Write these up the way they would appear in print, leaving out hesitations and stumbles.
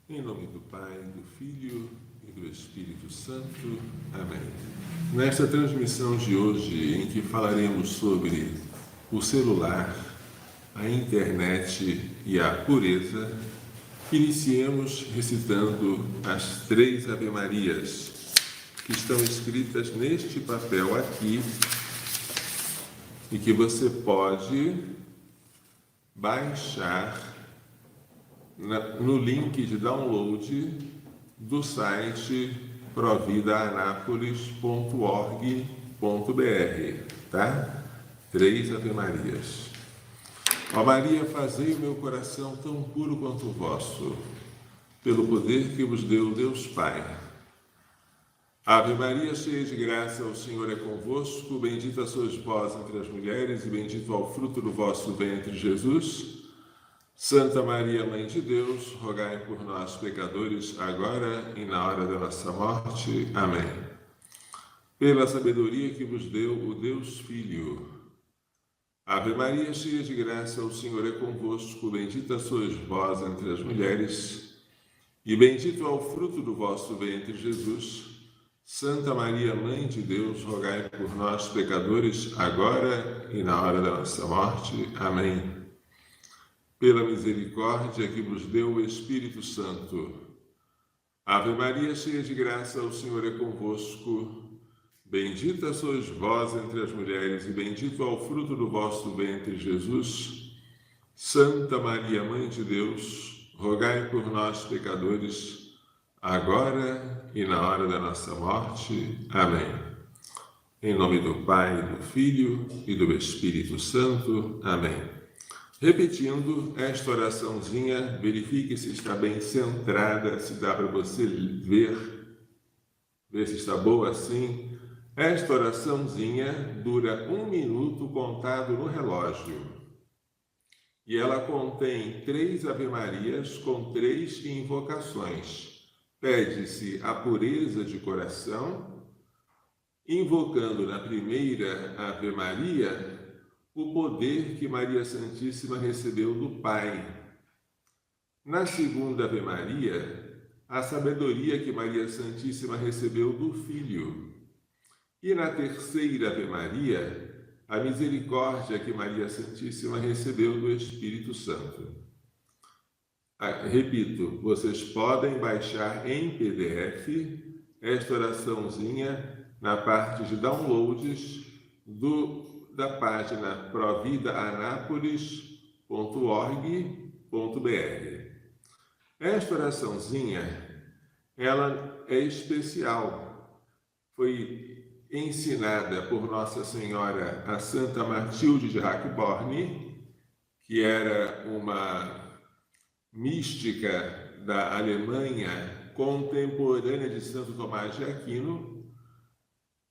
Em nome do Pai, do Filho e do Espírito Santo. Amém. Nesta transmissão de hoje, em que falaremos sobre o celular, a internet e a pureza, iniciemos recitando as 3 Ave-Marias, que estão escritas neste papel aqui e que você pode baixar no link de download do site providaanapolis.org.br, tá? 3 Ave-Marias. Ó Maria, fazei o meu coração tão puro quanto o vosso, pelo poder que vos deu Deus Pai. Ave Maria, cheia de graça, o Senhor é convosco, bendita sois vós entre as mulheres, e bendito é o fruto do vosso ventre, Jesus. Santa Maria, Mãe de Deus, rogai por nós, pecadores, agora e na hora da nossa morte. Amém. Pela sabedoria que vos deu o Deus Filho. Ave Maria, cheia de graça, o Senhor é convosco, bendita sois vós entre as mulheres, e bendito é o fruto do vosso ventre, Jesus. Santa Maria, Mãe de Deus, rogai por nós, pecadores, agora e na hora da nossa morte. Amém. Pela misericórdia que vos deu o Espírito Santo. Ave Maria, cheia de graça, o Senhor é convosco. Bendita sois vós entre as mulheres, e bendito é o fruto do vosso ventre, Jesus. Santa Maria, Mãe de Deus, rogai por nós, pecadores, agora e na hora da nossa morte. Amém. Em nome do Pai, do Filho e do Espírito Santo. Amém. Repetindo esta oraçãozinha, verifique se está bem centrada, se dá para você ver se está boa assim. Esta oraçãozinha dura 1 minuto contado no relógio. E ela contém 3 Ave-Marias com 3 invocações. Pede-se a pureza de coração, invocando na primeira Ave-Maria o poder que Maria Santíssima recebeu do Pai. Na segunda Ave-Maria, a sabedoria que Maria Santíssima recebeu do Filho. E na terceira Ave-Maria, a misericórdia que Maria Santíssima recebeu do Espírito Santo. Repito, vocês podem baixar em PDF esta oraçãozinha na parte de downloads da página providaanapolis.org.br. Esta oraçãozinha, ela é especial. Foi ensinada por Nossa Senhora a Santa Matilde de Rackborn, que era uma mística da Alemanha contemporânea de Santo Tomás de Aquino,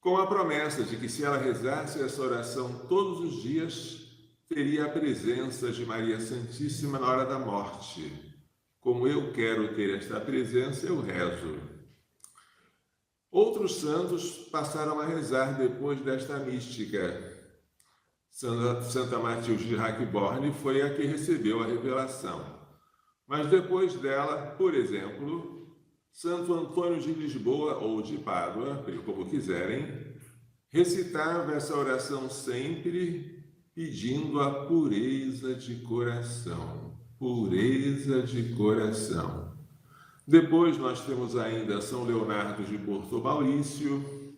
com a promessa de que se ela rezasse essa oração todos os dias, teria a presença de Maria Santíssima na hora da morte. Como eu quero ter esta presença, eu rezo. Outros santos passaram a rezar depois desta mística. Santa Matilde de Rackborn foi a que recebeu a revelação. Mas depois dela, por exemplo, Santo Antônio de Lisboa ou de Pádua, como quiserem, recitava essa oração sempre pedindo a pureza de coração. Pureza de coração. Depois nós temos ainda São Leonardo de Porto Maurício,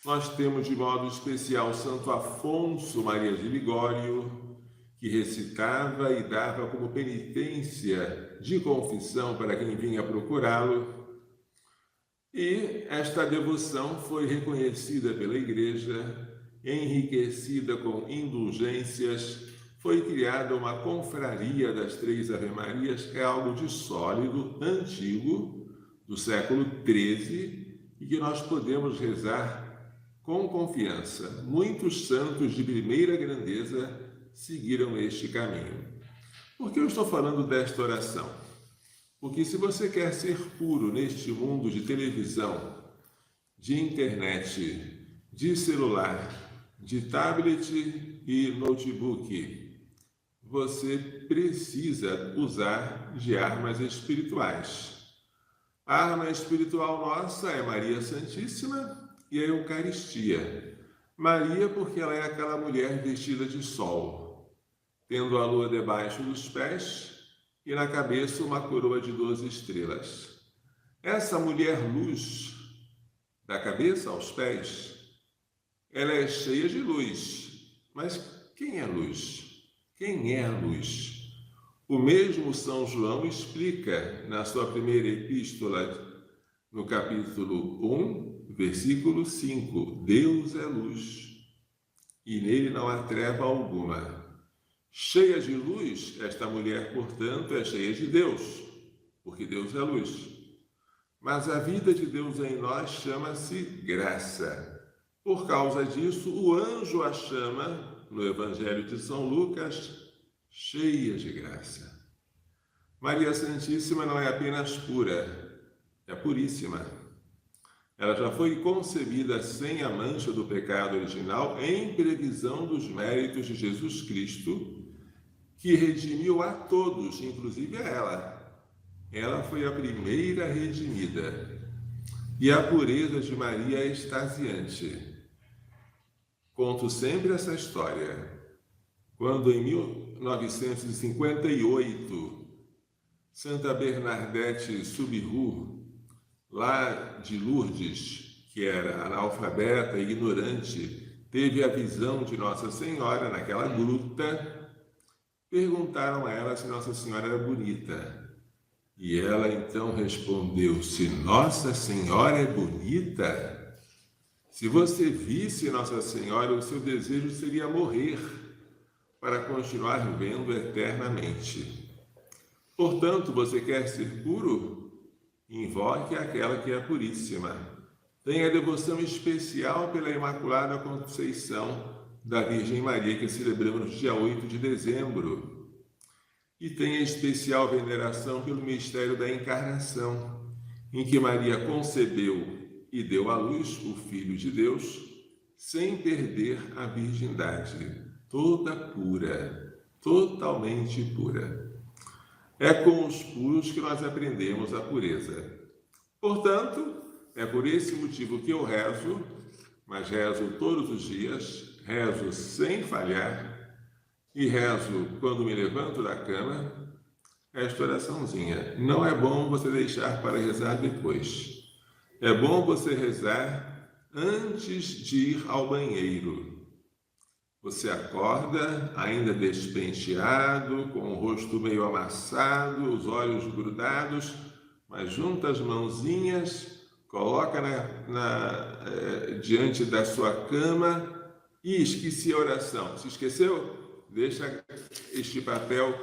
nós temos de modo especial Santo Afonso Maria de Ligório, que recitava e dava como penitência de confissão para quem vinha procurá-lo. E esta devoção foi reconhecida pela Igreja, enriquecida com indulgências, foi criada uma confraria das 3 Ave-Marias, é algo de sólido, antigo, do século XIII, e que nós podemos rezar com confiança. Muitos santos de primeira grandeza seguiram este caminho. Por que eu estou falando desta oração? Porque se você quer ser puro neste mundo de televisão, de internet, de celular, de tablet e notebook, você precisa usar de armas espirituais. A arma espiritual nossa é Maria Santíssima e a Eucaristia. Maria, porque ela é aquela mulher vestida de sol, tendo a lua debaixo dos pés e na cabeça uma coroa de 12 estrelas. Essa mulher luz, da cabeça aos pés, ela é cheia de luz. Mas quem é luz? Quem é a luz? O mesmo São João explica na sua primeira epístola, no capítulo 1, versículo 5. Deus é luz, e nele não há treva alguma. Cheia de luz, esta mulher, portanto, é cheia de Deus, porque Deus é luz. Mas a vida de Deus em nós chama-se graça. Por causa disso, o anjo a chama, no Evangelho de São Lucas, cheia de graça. Maria Santíssima não é apenas pura, é puríssima. Ela já foi concebida sem a mancha do pecado original em previsão dos méritos de Jesus Cristo, que redimiu a todos, inclusive a ela. Ela foi a primeira redimida. E a pureza de Maria é extasiante. Conto sempre essa história. Quando em 1958, Santa Bernadette Soubirous, lá de Lourdes, que era analfabeta e ignorante, teve a visão de Nossa Senhora naquela gruta, perguntaram a ela se Nossa Senhora era bonita. E ela então respondeu: se Nossa Senhora é bonita, se você visse Nossa Senhora, o seu desejo seria morrer para continuar vivendo eternamente. Portanto, você quer ser puro? Invoque aquela que é puríssima. Tenha devoção especial pela Imaculada Conceição da Virgem Maria, que celebramos no dia 8 de dezembro. E tenha especial veneração pelo mistério da encarnação, em que Maria concebeu e deu à luz o Filho de Deus, sem perder a virgindade, toda pura, totalmente pura. É com os puros que nós aprendemos a pureza. Portanto, é por esse motivo que eu rezo, mas rezo todos os dias, rezo sem falhar, e rezo quando me levanto da cama, esta oraçãozinha. Não é bom você deixar para rezar depois. É bom você rezar antes de ir ao banheiro. Você acorda, ainda despenteado, com o rosto meio amassado, os olhos grudados, mas junta as mãozinhas, coloca diante da sua cama e esqueci a oração. Se esqueceu? Deixa este papel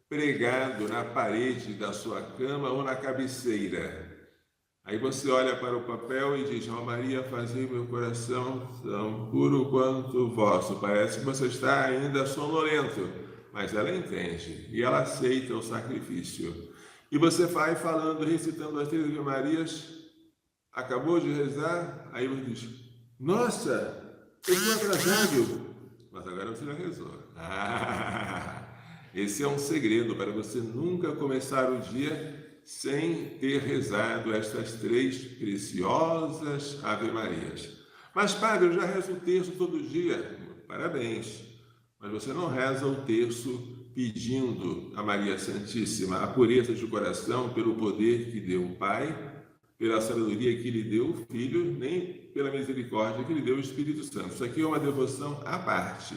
pregado na parede da sua cama ou na cabeceira. Aí você olha para o papel e diz: ó Maria, fazei meu coração tão puro quanto o vosso. Parece que você está ainda sonolento, mas ela entende e ela aceita o sacrifício. E você vai falando, recitando as 3 Ave-Marias, acabou de rezar, aí você diz: nossa, eu estou atrasado. Mas agora você já rezou. Esse é um segredo para você nunca começar o dia sem ter rezado estas 3 preciosas Ave-Marias. Mas, padre, eu já rezo o terço todo dia. Parabéns. Mas você não reza o terço pedindo a Maria Santíssima a pureza de coração pelo poder que deu o Pai, pela sabedoria que lhe deu o Filho, nem pela misericórdia que lhe deu o Espírito Santo. Isso aqui é uma devoção à parte.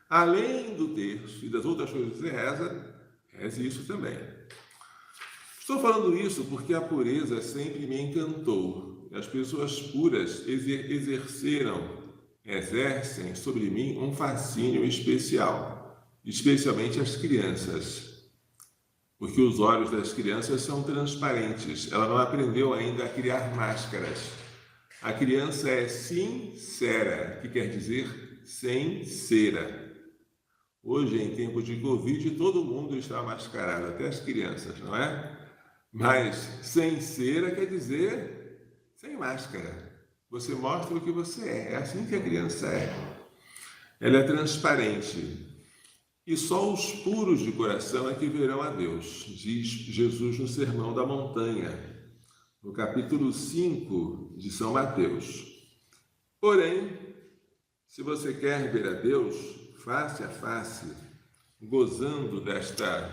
Além do terço e das outras coisas que você reza, reze isso também. Estou falando isso porque a pureza sempre me encantou. As pessoas puras exercem sobre mim um fascínio especial, especialmente as crianças. Porque os olhos das crianças são transparentes. Ela não aprendeu ainda a criar máscaras. A criança é sincera, que quer dizer sem cera. Hoje, em tempo de Covid, todo mundo está mascarado, até as crianças, não é? Mas sem cera quer dizer sem máscara. Você mostra o que você é. É assim que a criança é. Ela é transparente. E só os puros de coração é que verão a Deus, diz Jesus no Sermão da Montanha. no capítulo 5 de São Mateus. Porém, se você quer ver a Deus face a face, gozando desta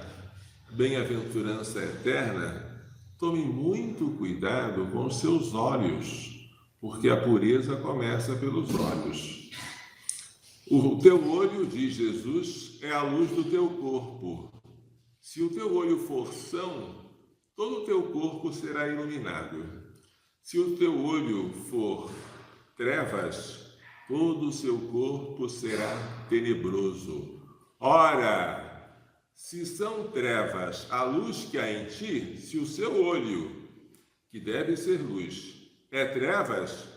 bem-aventurança eterna, tome muito cuidado com os seus olhos, porque a pureza começa pelos olhos. O teu olho, diz Jesus, é a luz do teu corpo. Se o teu olho for são, todo o teu corpo será iluminado. Se o teu olho for trevas, todo o seu corpo será tenebroso. Ora, se são trevas a luz que há em ti, se o seu olho, que deve ser luz, é trevas,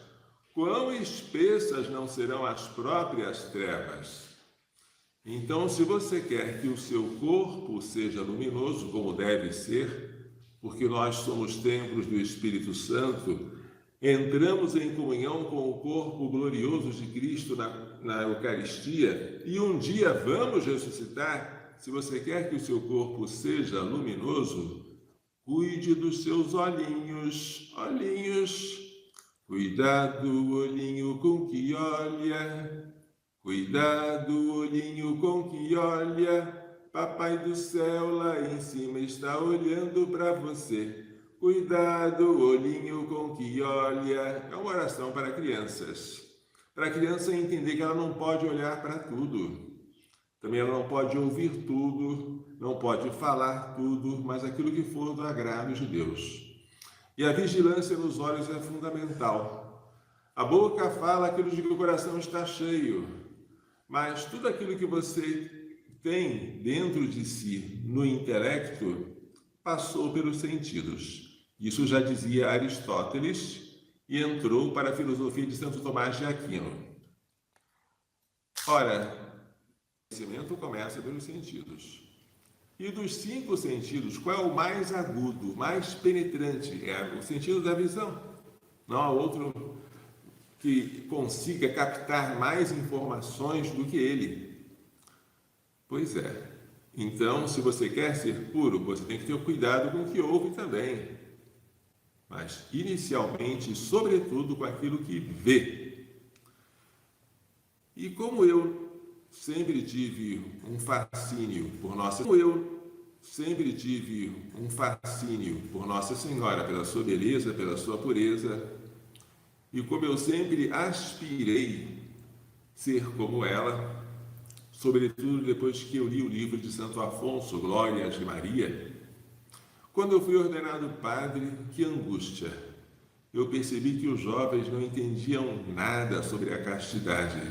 quão espessas não serão as próprias trevas? Então, se você quer que o seu corpo seja luminoso, como deve ser, porque nós somos templos do Espírito Santo, entramos em comunhão com o corpo glorioso de Cristo na Eucaristia e um dia vamos ressuscitar. Se você quer que o seu corpo seja luminoso, cuide dos seus olhinhos. Cuidado, olhinho com que olha. Cuidado, olhinho com que olha, Papai do céu lá em cima está olhando para você. Cuidado, olhinho com que olha. É uma oração para crianças. Para a criança entender que ela não pode olhar para tudo. Também ela não pode ouvir tudo, não pode falar tudo, mas aquilo que for do agrado de Deus. E a vigilância nos olhos é fundamental. A boca fala aquilo de que o coração está cheio. Mas tudo aquilo que você tem dentro de si, no intelecto, passou pelos sentidos. Isso já dizia Aristóteles e entrou para a filosofia de Santo Tomás de Aquino. Ora, o conhecimento começa pelos sentidos. E dos 5 sentidos, qual é o mais agudo, mais penetrante? É o sentido da visão. Não há outro que consiga captar mais informações do que ele. Pois é. Então, se você quer ser puro, você tem que ter cuidado com o que ouve também. Mas, inicialmente, sobretudo, com aquilo que vê. E como eu sempre tive um fascínio por Nossa Senhora, pela sua beleza, pela sua pureza, e como eu sempre aspirei ser como ela, sobretudo depois que eu li o livro de Santo Afonso, Glórias de Maria, quando eu fui ordenado padre, que angústia! Eu percebi que os jovens não entendiam nada sobre a castidade.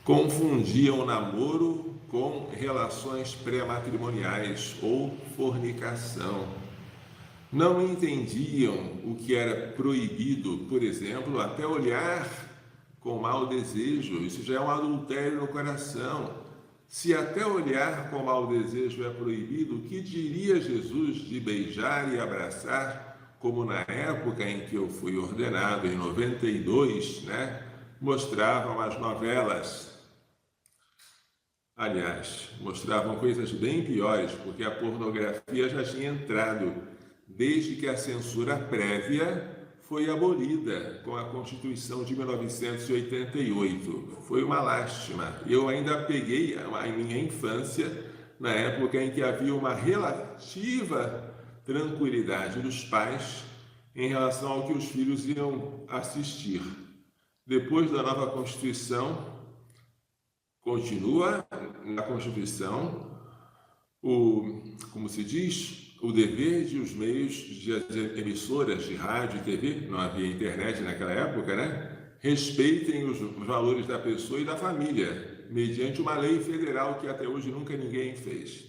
Confundiam o namoro com relações pré-matrimoniais ou fornicação. Não entendiam o que era proibido, por exemplo, até olhar com mau desejo. Isso já é um adultério no coração. Se até olhar com mau desejo é proibido, o que diria Jesus de beijar e abraçar, como na época em que eu fui ordenado, em 92, mostravam as novelas. Aliás, mostravam coisas bem piores, porque a pornografia já tinha entrado desde que a censura prévia foi abolida com a Constituição de 1988. Foi uma lástima. Eu ainda peguei a minha infância na época em que havia uma relativa tranquilidade dos pais em relação ao que os filhos iam assistir. Depois da nova Constituição, continua na Constituição como se diz, o dever de os meios de emissoras de rádio e TV, não havia internet naquela época, respeitem os valores da pessoa e da família, mediante uma lei federal que até hoje nunca ninguém fez.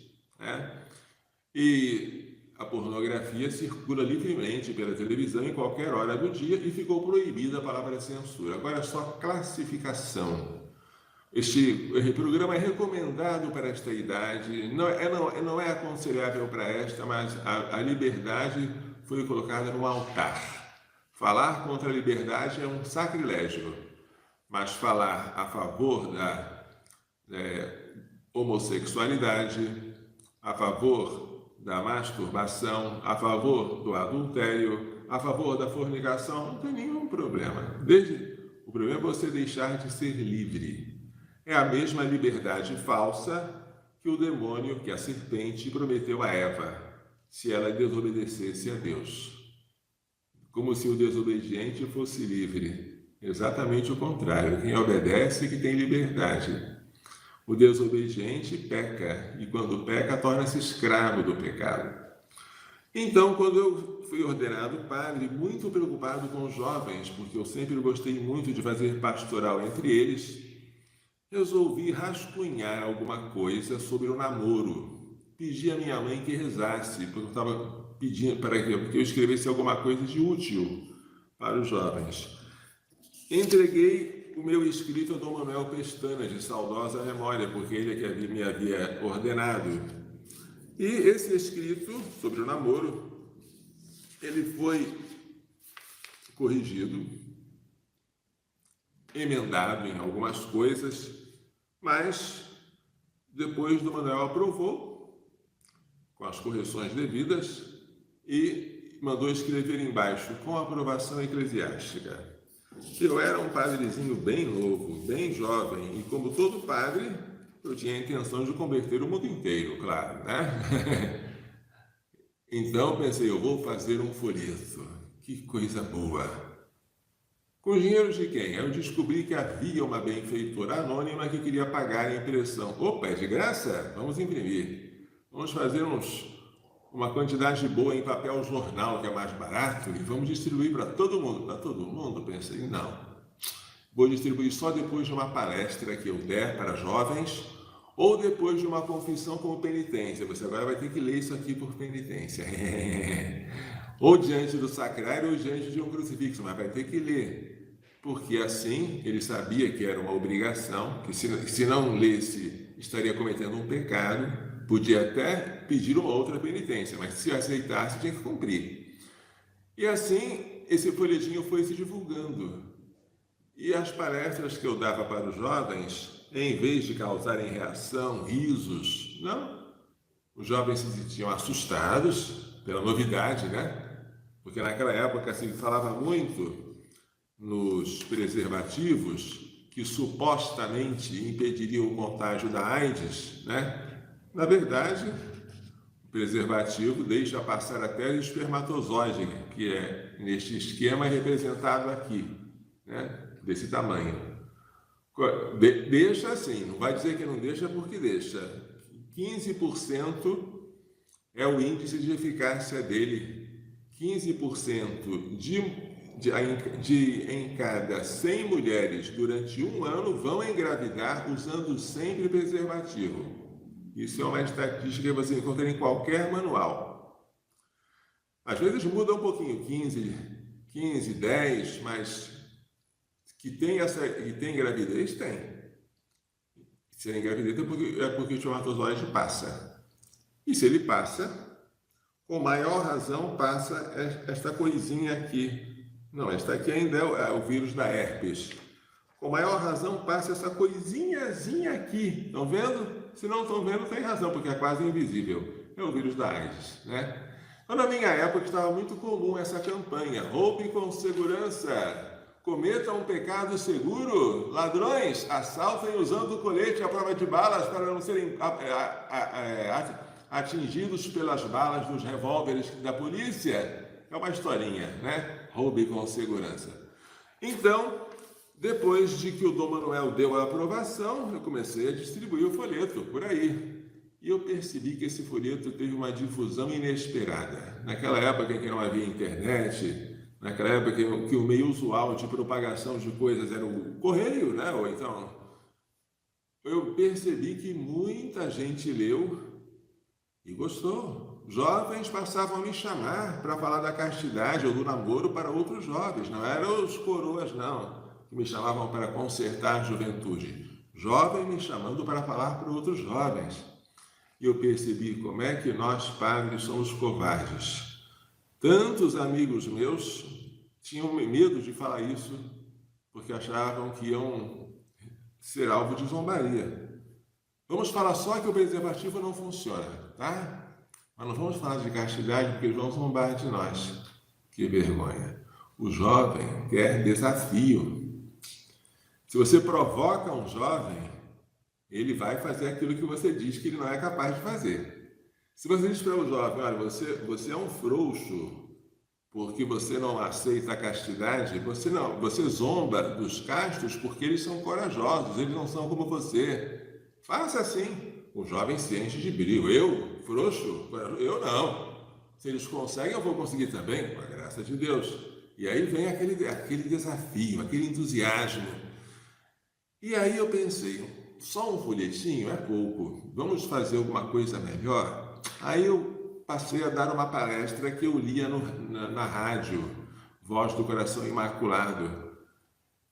E a pornografia circula livremente pela televisão em qualquer hora do dia e ficou proibida a palavra censura. Agora é só classificação. Este programa é recomendado para esta idade, não é aconselhável para esta, mas a liberdade foi colocada no altar. Falar contra a liberdade é um sacrilégio, mas falar a favor da homossexualidade, a favor da masturbação, a favor do adultério, a favor da fornicação, não tem nenhum problema. O problema é você deixar de ser livre. É a mesma liberdade falsa que o demônio, que a serpente, prometeu a Eva, se ela desobedecesse a Deus. Como se o desobediente fosse livre. Exatamente o contrário. Quem obedece é que tem liberdade. O desobediente peca, e quando peca, torna-se escravo do pecado. Então, quando eu fui ordenado padre, muito preocupado com os jovens, porque eu sempre gostei muito de fazer pastoral entre eles, resolvi rascunhar alguma coisa sobre o namoro. Pedi à minha mãe que rezasse, porque eu estava pedindo para que eu escrevesse alguma coisa de útil para os jovens. Entreguei o meu escrito a Dom Manuel Pestana, de saudosa memória, porque ele é que me havia ordenado. E esse escrito sobre o namoro, ele foi corrigido, emendado em algumas coisas, mas depois Dom Manuel aprovou, com as correções devidas, e mandou escrever embaixo, com aprovação eclesiástica. Eu era um padrezinho bem novo, bem jovem, e como todo padre, eu tinha a intenção de converter o mundo inteiro, claro, né? Então pensei, eu vou fazer um folheto. Que coisa boa! Com dinheiro de quem? Eu descobri que havia uma benfeitora anônima que queria pagar a impressão. Opa, é de graça? Vamos imprimir. Vamos fazer uma quantidade boa em papel jornal, que é mais barato, e vamos distribuir para todo mundo. Para todo mundo? Pensei, não. Vou distribuir só depois de uma palestra que eu der para jovens, ou depois de uma confissão como penitência. Você agora vai ter que ler isso aqui por penitência. Ou diante do sacrário, ou diante de um crucifixo, mas vai ter que ler. Porque assim, ele sabia que era uma obrigação, que se não lesse, estaria cometendo um pecado. Podia até pedir uma outra penitência, mas se aceitasse, tinha que cumprir. E assim, esse folhetinho foi se divulgando. E as palestras que eu dava para os jovens, em vez de causarem reação, risos, não. Os jovens se sentiam assustados pela novidade, né? Porque naquela época se falava muito nos preservativos que supostamente impediriam o contágio da AIDS, né? Na verdade, o preservativo deixa passar até o espermatozoide, que é, neste esquema, representado aqui, né? Desse tamanho. Deixa assim, não vai dizer que não deixa porque deixa. 15% é o índice de eficácia dele. 15% em cada 100 mulheres durante um ano vão engravidar usando sempre preservativo. Isso é uma estatística que você encontra em qualquer manual. Às vezes muda um pouquinho, 15, 10, mas que tem gravidez, tem. Se é gravidez é porque o espermatozoide passa. E se ele passa, com maior razão passa esta coisinha aqui. Não, esta aqui ainda é o vírus da herpes. Com maior razão passa essa coisinhazinha aqui. Estão vendo? Se não estão vendo, tem razão, porque é quase invisível. É o vírus da AIDS, né? Então, na minha época, estava muito comum essa campanha. Roube com segurança. Cometa um pecado seguro. Ladrões, assaltem usando colete à prova de balas para não serem atingidos pelas balas dos revólveres da polícia. É uma historinha, né? Roube com segurança. Então, depois de que o Dom Manuel deu a aprovação, eu comecei a distribuir o folheto por aí. E eu percebi que esse folheto teve uma difusão inesperada. Naquela época em que não havia internet, naquela época que o meio usual de propagação de coisas era o correio, né? Ou então, eu percebi que muita gente leu e gostou. Jovens passavam a me chamar para falar da castidade ou do namoro para outros jovens. Não eram os coroas, não, que me chamavam para consertar a juventude. Jovem me chamando para falar para outros jovens. E eu percebi como é que nós, padres, somos covardes. Tantos amigos meus tinham medo de falar isso, porque achavam que iam ser alvo de zombaria. Vamos falar só que o preservativo não funciona, tá? Mas não vamos falar de castidade, porque eles vão zombar de nós. Que vergonha. O jovem quer desafio. Se você provoca um jovem, ele vai fazer aquilo que você diz que ele não é capaz de fazer. Se você diz para o jovem, olha, você é um frouxo porque você não aceita a castidade, você zomba dos castos porque eles são corajosos, eles não são como você. Faça assim. O jovem se enche de brio. Eu, frouxo? Eu não. Se eles conseguem, eu vou conseguir também, com a graça de Deus. E aí vem aquele desafio, aquele entusiasmo. E aí eu pensei, só um folhetinho é pouco, vamos fazer alguma coisa melhor? Aí eu passei a dar uma palestra que eu lia na rádio, Voz do Coração Imaculado.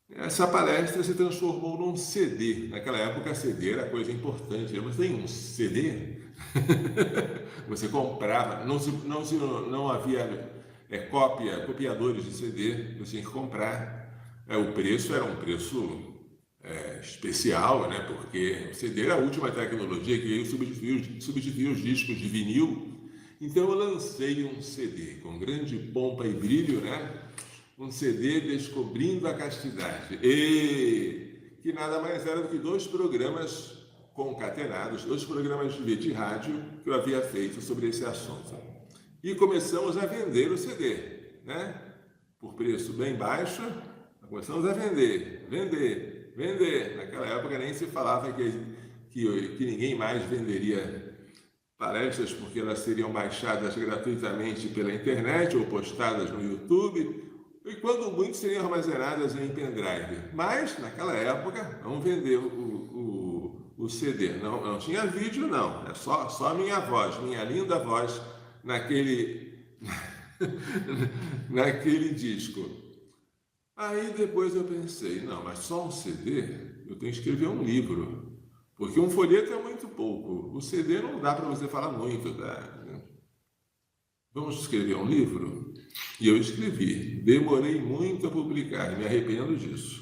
Essa palestra se transformou num CD. Naquela época, CD era coisa importante. Você tem um CD? Você comprava, não havia copiadores de CD, você tinha que comprar. O preço era um preço especial, né? Porque o CD era a última tecnologia que veio substituir os discos de vinil. Então eu lancei um CD com grande pompa e brilho, né? Um CD Descobrindo a Castidade, que nada mais era do que 2 programas concatenados, 2 programas de rádio que eu havia feito sobre esse assunto. E começamos a vender o CD, né? Por preço bem baixo, começamos a vender. Naquela época nem se falava que ninguém mais venderia palestras porque elas seriam baixadas gratuitamente pela internet ou postadas no YouTube, e quando muito seriam armazenadas em pendrive. Mas, naquela época, vamos vender o CD. Não tinha vídeo, não. É só a minha voz, minha linda voz, naquele disco. Aí depois eu pensei, não, mas só um CD? Eu tenho que escrever um livro. Porque um folheto é muito pouco. O CD não dá para você falar muito, tá? Vamos escrever um livro? E eu escrevi. Demorei muito a publicar, me arrependo disso.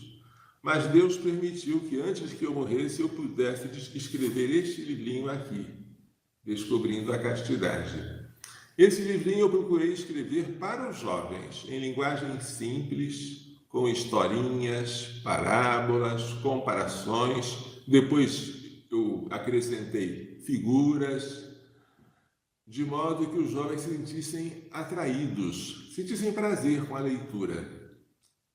Mas Deus permitiu que antes que eu morresse eu pudesse escrever este livrinho aqui, Descobrindo a Castidade. Esse livrinho eu procurei escrever para os jovens, em linguagem simples, com historinhas, parábolas, comparações. Depois eu acrescentei figuras, de modo que os jovens se sentissem atraídos, sentissem prazer com a leitura.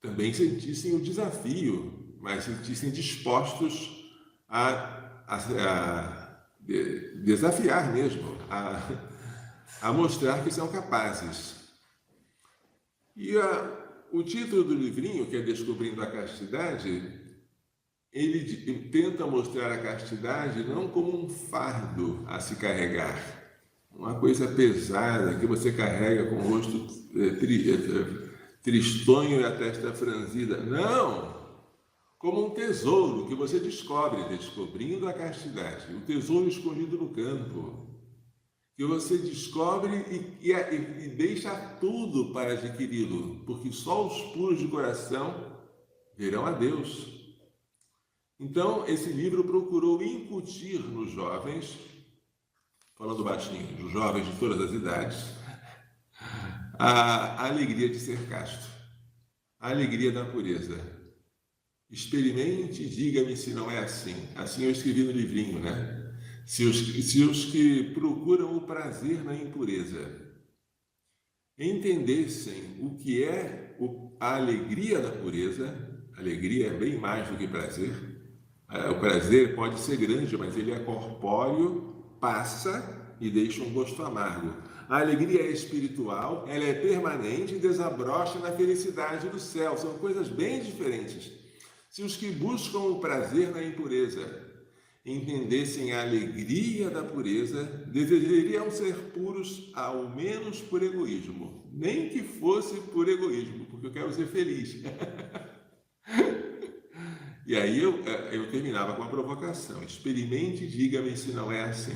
Também sentissem o desafio, mas sentissem dispostos a desafiar mesmo, a mostrar que são capazes. E o título do livrinho, que é Descobrindo a Castidade, ele tenta mostrar a castidade não como um fardo a se carregar, uma coisa pesada que você carrega com o rosto tristonho e a testa franzida. Não! Como um tesouro que você descobre, descobrindo a castidade. Um tesouro escondido no campo, que você descobre e deixa tudo para adquiri-lo, porque só os puros de coração verão a Deus. Então, esse livro procurou incutir nos jovens, falando baixinho, dos jovens de todas as idades, a alegria de ser casto, a alegria da pureza. Experimente e diga-me se não é assim. Assim eu escrevi no livrinho, né? Se os que procuram o prazer na impureza entendessem o que é a alegria da pureza, alegria é bem mais do que prazer. O prazer pode ser grande, mas ele é corpóreo, passa e deixa um gosto amargo. A alegria é espiritual, ela é permanente e desabrocha na felicidade do céu. São coisas bem diferentes. Se os que buscam o prazer na impureza entendessem a alegria da pureza, desejariam ser puros, ao menos por egoísmo. Nem que fosse por egoísmo, porque eu quero ser feliz. E aí eu terminava com a provocação. Experimente e diga-me se não é assim.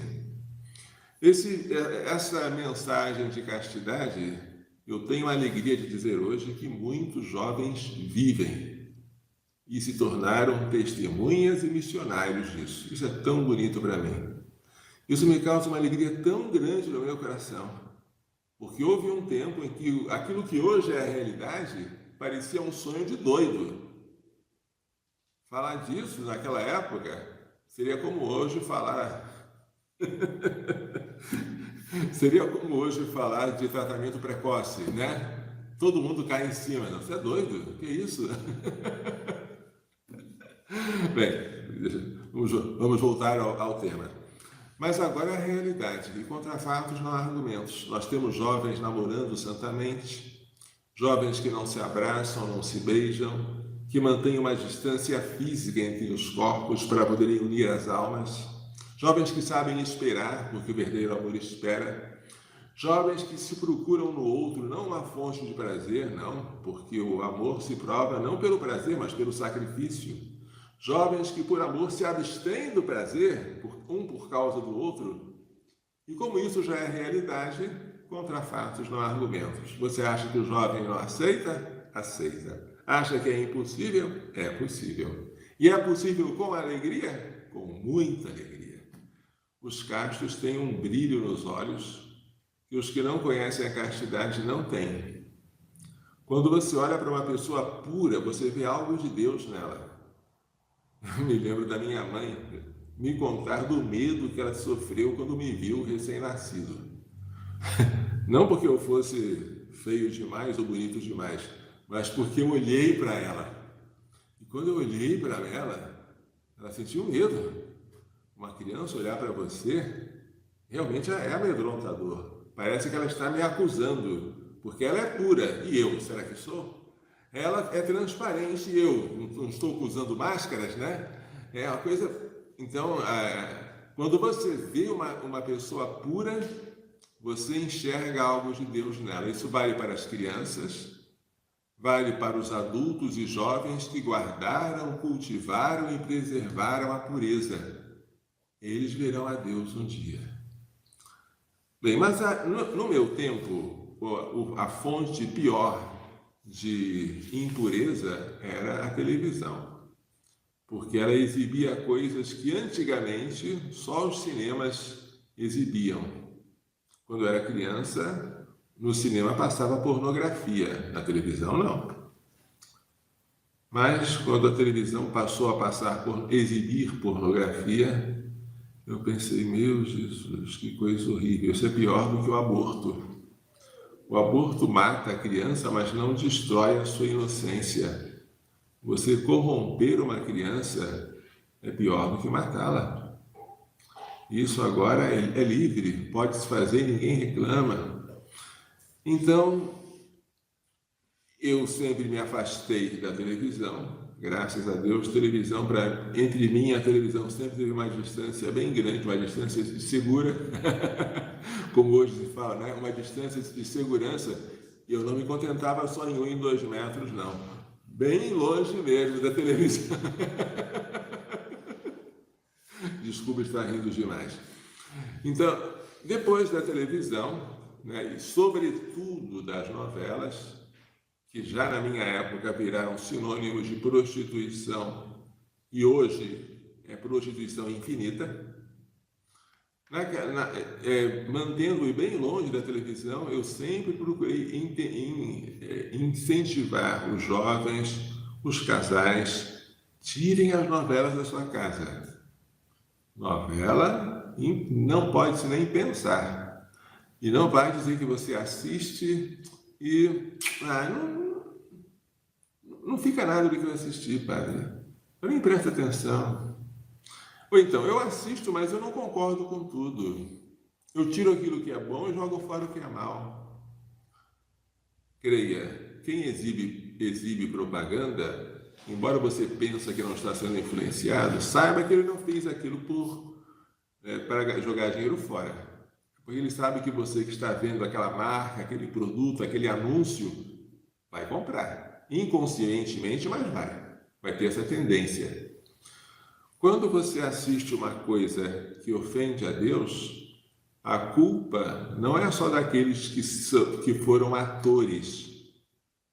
Essa mensagem de castidade, eu tenho a alegria de dizer hoje que muitos jovens vivem e se tornaram testemunhas e missionários disso. Isso é tão bonito para mim. Isso me causa uma alegria tão grande no meu coração. Porque houve um tempo em que aquilo que hoje é a realidade parecia um sonho de doido. Falar disso naquela época seria como hoje falar. Seria como hoje falar de tratamento precoce, né? Todo mundo cai em cima. Não, você é doido? Que isso? Bem, vamos voltar ao tema. Mas agora é a realidade. E contra fatos não há argumentos. Nós temos jovens namorando santamente, jovens que não se abraçam, não se beijam, que mantêm uma distância física entre os corpos para poderem unir as almas, jovens que sabem esperar, porque o verdadeiro amor espera, jovens que se procuram no outro não uma fonte de prazer, não, porque o amor se prova não pelo prazer, mas pelo sacrifício. Jovens que por amor se abstêm do prazer, um por causa do outro. E como isso já é realidade, contra fatos não há argumentos. Você acha que o jovem não aceita? Aceita. Acha que é impossível? É possível. E é possível com alegria? Com muita alegria. Os castos têm um brilho nos olhos que os que não conhecem a castidade não têm. Quando você olha para uma pessoa pura, você vê algo de Deus nela. Eu me lembro da minha mãe me contar do medo que ela sofreu quando me viu recém-nascido. Não porque eu fosse feio demais ou bonito demais, mas porque eu olhei para ela. E quando eu olhei para ela sentiu medo. Uma criança olhar para você realmente é amedrontador. Parece que ela está me acusando, porque ela é pura. E eu, será que sou? Ela é transparente e eu não estou usando máscaras, né? É uma coisa... Então, quando você vê uma pessoa pura, você enxerga algo de Deus nela. Isso vale para as crianças, vale para os adultos e jovens que guardaram, cultivaram e preservaram a pureza. Eles verão a Deus um dia. Bem, mas no meu tempo, a fonte pior de impureza era a televisão, porque ela exibia coisas que antigamente só os cinemas exibiam. Quando eu era criança, no cinema passava pornografia, na televisão não. Mas quando a televisão passou a passar por exibir pornografia, eu pensei, meu Jesus, que coisa horrível, isso é pior do que o aborto. O aborto mata a criança, mas não destrói a sua inocência. Você corromper uma criança é pior do que matá-la. Isso agora é livre, pode se fazer, ninguém reclama. Então, eu sempre me afastei da televisão. Graças a Deus, televisão, entre mim e a televisão sempre teve uma distância bem grande, uma distância segura, como hoje se fala, né? Uma distância de segurança. E eu não me contentava só em 1 e 2 metros, não. Bem longe mesmo da televisão. Desculpa estar rindo demais. Então, depois da televisão, né, e sobretudo das novelas, que já na minha época viraram sinônimos de prostituição e hoje é prostituição infinita, mantendo-me bem longe da televisão, eu sempre procurei incentivar os jovens, os casais, tirem as novelas da sua casa. Novela não pode-se nem pensar. E não vai dizer que você assiste e não fica nada do que eu assisti, padre. Eu nem presto atenção. Ou então, eu assisto, mas eu não concordo com tudo. Eu tiro aquilo que é bom e jogo fora o que é mal. Creia, quem exibe propaganda, embora você pense que não está sendo influenciado, saiba que ele não fez aquilo para jogar dinheiro fora. Porque ele sabe que você que está vendo aquela marca, aquele produto, aquele anúncio, vai comprar. Inconscientemente, mas vai ter essa tendência. Quando você assiste uma coisa que ofende a Deus, a culpa não é só daqueles que foram atores,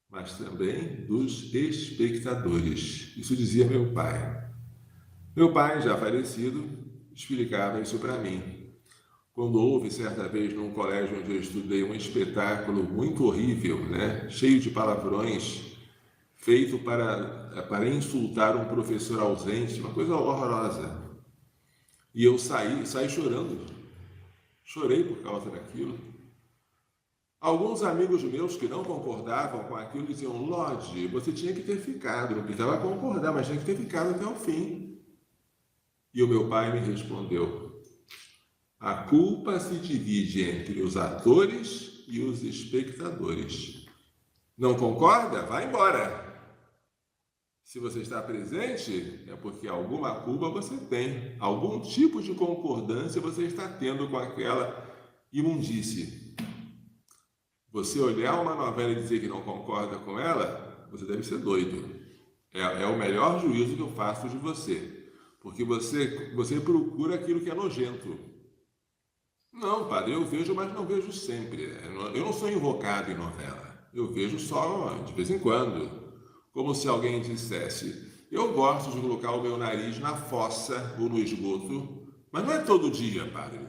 mas também dos espectadores. Isso dizia meu pai. Meu pai, já falecido, explicava isso para mim. quando houve certa vez num colégio onde eu estudei um espetáculo muito horrível, né? Cheio de palavrões, feito para insultar um professor ausente, uma coisa horrorosa. E eu saí chorando. Chorei por causa daquilo. Alguns amigos meus que não concordavam com aquilo diziam: Lodi, você tinha que ter ficado, não precisava concordar, mas tinha que ter ficado até o fim. E o meu pai me respondeu: a culpa se divide entre os atores e os espectadores. Não concorda? Vai embora. Se você está presente, é porque alguma culpa você tem, algum tipo de concordância você está tendo com aquela imundície. Você olhar uma novela e dizer que não concorda com ela, você deve ser doido. É o melhor juízo que eu faço de você, porque você procura aquilo que é nojento. Não, padre, eu vejo, mas não vejo sempre. Eu não sou invocado em novela. Eu vejo só de vez em quando. Como se alguém dissesse: eu gosto de colocar o meu nariz na fossa ou no esgoto, mas não é todo dia, padre.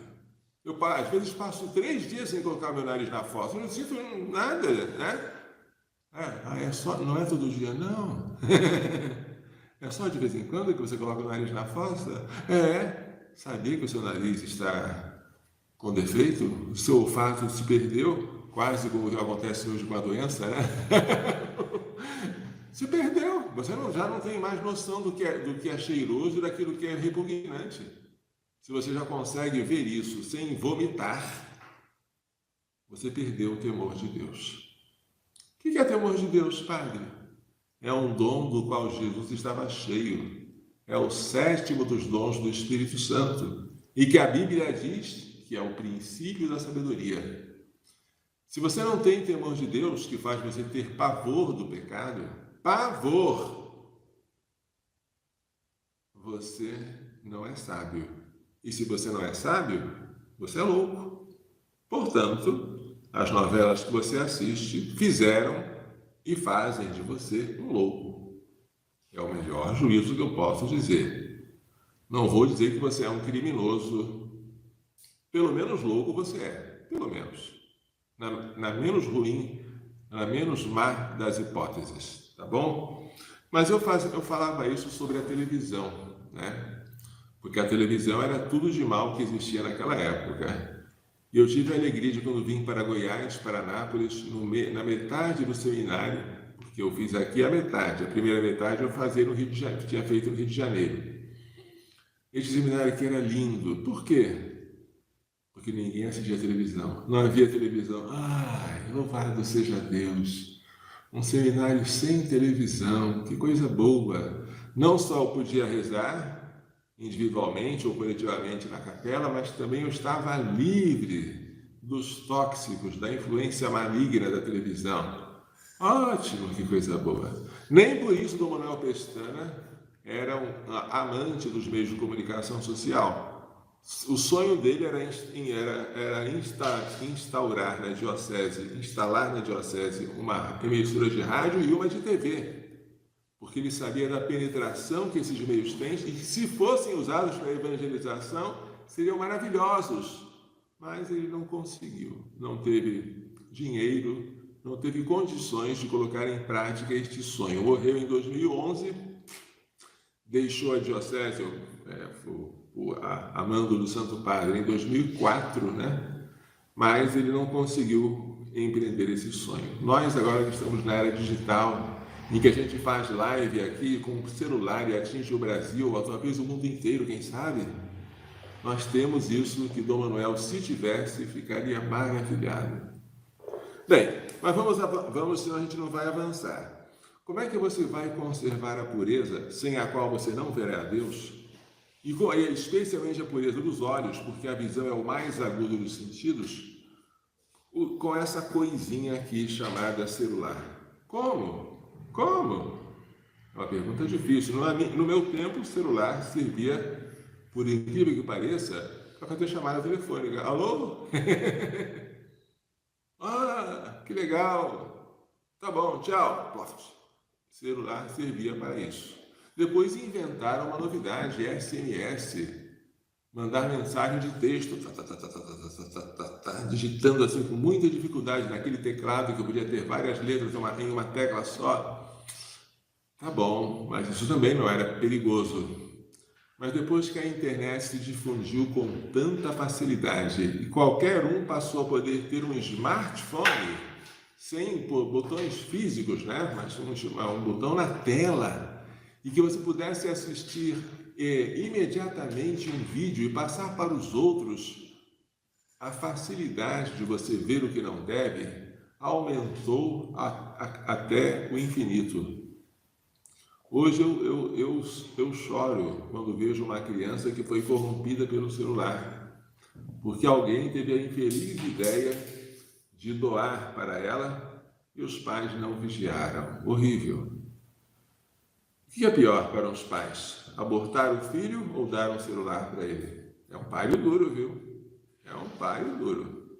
Eu, às vezes, passo 3 dias sem colocar o meu nariz na fossa. Eu não sinto nada, né? Não é todo dia, não. É só de vez em quando que você coloca o nariz na fossa? Sabia que o seu nariz está com defeito? O seu olfato se perdeu, quase como acontece hoje com a doença, né? Se perdeu. Você já não tem mais noção do que é cheiroso e daquilo que é repugnante. Se você já consegue ver isso sem vomitar, você perdeu o temor de Deus. O que é temor de Deus, padre? É um dom do qual Jesus estava cheio. É o 7º dos dons do Espírito Santo. E que a Bíblia diz que é o princípio da sabedoria. Se você não tem temor de Deus, que faz você ter pavor do pecado, você não é sábio. E se você não é sábio, você é louco. Portanto, as novelas que você assiste fizeram e fazem de você um louco. É o melhor juízo que eu posso dizer. Não vou dizer que você é um criminoso. Pelo menos louco você é. Pelo menos. Na menos ruim, na menos má das hipóteses. Tá bom? Mas eu falava isso sobre a televisão, né? Porque a televisão era tudo de mal que existia naquela época. E eu tive a alegria de, quando vim para Goiás, para Anápolis, na metade do seminário, porque eu fiz aqui a metade, a primeira metade eu fazia no Rio de Janeiro, tinha feito no Rio de Janeiro. Este seminário aqui era lindo. Por quê? Porque ninguém assistia televisão. Não havia televisão. Ai, louvado seja Deus! Um seminário sem televisão, que coisa boa! Não só eu podia rezar individualmente ou coletivamente na capela, mas também eu estava livre dos tóxicos, da influência maligna da televisão. Ótimo, que coisa boa! Nem por isso Dom Manuel Pestana era um amante dos meios de comunicação social. O sonho dele era instalar na diocese uma emissora de rádio e uma de TV, porque ele sabia da penetração que esses meios têm e que, se fossem usados para evangelização, seriam maravilhosos. Mas ele não conseguiu, não teve dinheiro, não teve condições de colocar em prática este sonho. Morreu em 2011, deixou a diocese, a mando do Santo Padre, em 2004, né? Mas ele não conseguiu empreender esse sonho. Nós agora estamos na era digital, em que a gente faz live aqui com o celular e atinge o Brasil, ou talvez o mundo inteiro, quem sabe? Nós temos isso que Dom Manuel, se tivesse, ficaria maravilhado. Bem, mas vamos, senão a gente não vai avançar. Como é que você vai conservar a pureza sem a qual você não verá a Deus? E especialmente a pureza dos olhos, porque a visão é o mais agudo dos sentidos, com essa coisinha aqui chamada celular. Como? É uma pergunta difícil. No meu tempo, o celular servia, por incrível que pareça, para fazer chamada telefônica. Alô? Que legal! Tá bom, tchau. O celular servia para isso. Depois inventaram uma novidade, SMS. mandar mensagem de texto, digitando assim com muita dificuldade naquele teclado que eu podia ter várias letras em uma tecla só. Tá bom, mas isso também não era perigoso. Mas depois que a internet se difundiu com tanta facilidade e qualquer um passou a poder ter um smartphone sem botões físicos, né? Mas um botão na tela e que você pudesse assistir imediatamente um vídeo e passar para os outros, a facilidade de você ver o que não deve aumentou até o infinito. Hoje eu choro quando vejo uma criança que foi corrompida pelo celular, porque alguém teve a infeliz ideia de doar para ela e os pais não vigiaram. Horrível. O que é pior para os pais? Abortar o filho ou dar um celular para ele? É um páreo duro, viu? É um páreo duro.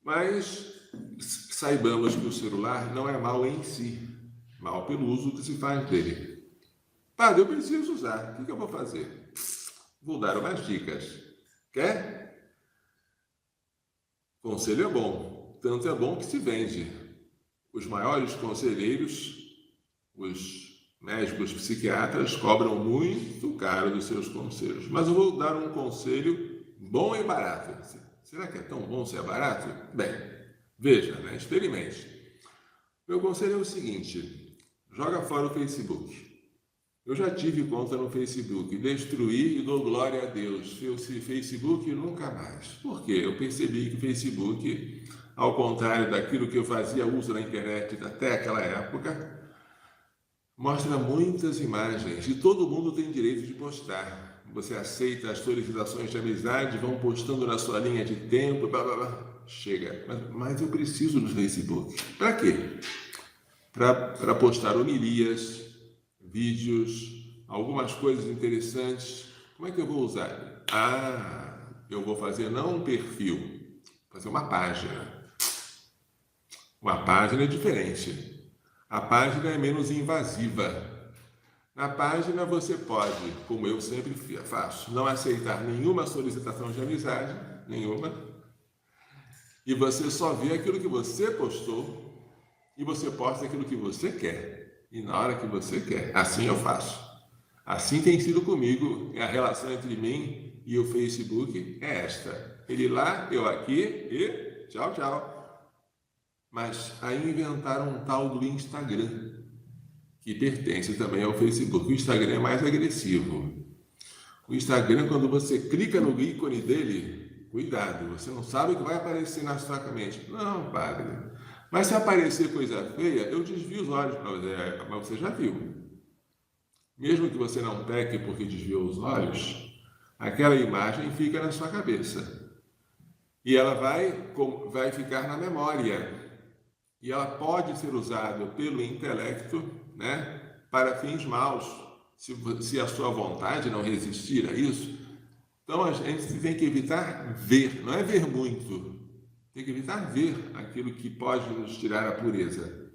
Mas saibamos que o celular não é mal em si, mal pelo uso que se faz dele. Padre, eu preciso usar. O que eu vou fazer? Vou dar umas dicas. Quer? Conselho é bom. Tanto é bom que se vende. Os maiores conselheiros, os médicos psiquiatras, cobram muito caro dos seus conselhos. Mas eu vou dar um conselho bom e barato. Será que é tão bom ser barato? Bem, veja, né? Experimente. Meu conselho é o seguinte: joga fora o Facebook. Eu já tive conta no Facebook, destruí e dou glória a Deus. Facebook nunca mais. Por quê? Eu percebi que o Facebook, ao contrário daquilo que eu fazia uso na internet até aquela época, mostra muitas imagens e todo mundo tem direito de postar. Você aceita as solicitações de amizade, vão postando na sua linha de tempo, blá blá blá. Chega. Mas eu preciso do Facebook. Para quê? Para postar homilias, vídeos, algumas coisas interessantes. Como é que eu vou usar? Eu vou fazer não um perfil, vou fazer uma página. Uma página é diferente. A página é menos invasiva. Na página você pode, como eu sempre faço, não aceitar nenhuma solicitação de amizade, nenhuma, e você só vê aquilo que você postou e você posta aquilo que você quer. E na hora que você quer. Assim eu faço. Assim tem sido comigo. A relação entre mim e o Facebook é esta. Ele lá, eu aqui e tchau, tchau. Mas aí inventaram um tal do Instagram, que pertence também ao Facebook. O Instagram é mais agressivo. O Instagram, quando você clica no ícone dele, cuidado, você não sabe o que vai aparecer na sua mente. Não, padre. Mas se aparecer coisa feia, eu desvio os olhos para você, mas você já viu. Mesmo que você não peque porque desviou os olhos, aquela imagem fica na sua cabeça. E ela vai ficar na memória. E ela pode ser usada pelo intelecto, né, para fins maus, se a sua vontade não resistir a isso. Então a gente tem que evitar ver, não é ver muito. Tem que evitar ver aquilo que pode nos tirar a pureza.